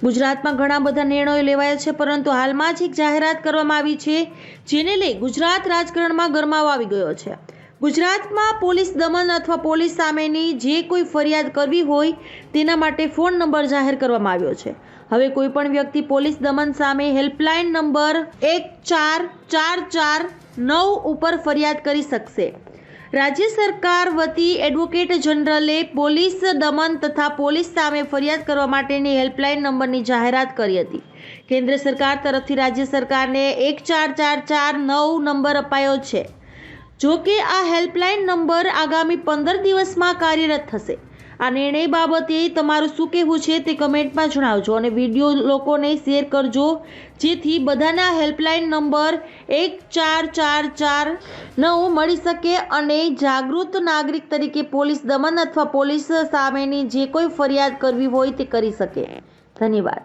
ગુજરાતમાં ઘણા બધા નિર્ણયો લેવાયા છે, પરંતુ હાલમાં જ એક જાહેરાત કરવામાં આવી છે, જેને લઈ ગુજરાત રાજકારણમાં ગરમાવો આવી ગયો છે। ગુજરાતમાં પોલીસ દમન અથવા પોલીસ સામેની જે કોઈ ફરિયાદ કરવી હોય તેના માટે ફોન નંબર જાહેર કરવામાં આવ્યો છે। હવે કોઈ પણ વ્યક્તિ પોલીસ દમન સામે હેલ્પલાઇન નંબર 14449 ઉપર ફરિયાદ કરી શકશે। રાજ્ય સરકાર વતી એડવોકેટ જનરલે પોલીસ દમન તથા પોલીસ સામે ફરિયાદ કરવા માટેની હેલ્પલાઇન નંબરની જાહેરાત કરી હતી। કેન્દ્ર સરકાર તરફથી રાજ્ય સરકારને 14449 નંબર અપાયો છે। જો કે આ હેલ્પલાઇન નંબર આગામી 15 દિવસમાં કાર્યરત થશે। આ નિર્ણય બાબતે તમારું શું કહેવું છે તે કમેન્ટમાં જણાવજો અને વિડીયો લોકોને શેર કરજો, જેથી બધાને આ હેલ્પલાઇન નંબર 14449 મળી શકે અને જાગૃત નાગરિક તરીકે પોલીસ દમન અથવા પોલીસ સામેની જે કોઈ ફરિયાદ કરવી હોય તે કરી શકે। ધન્યવાદ।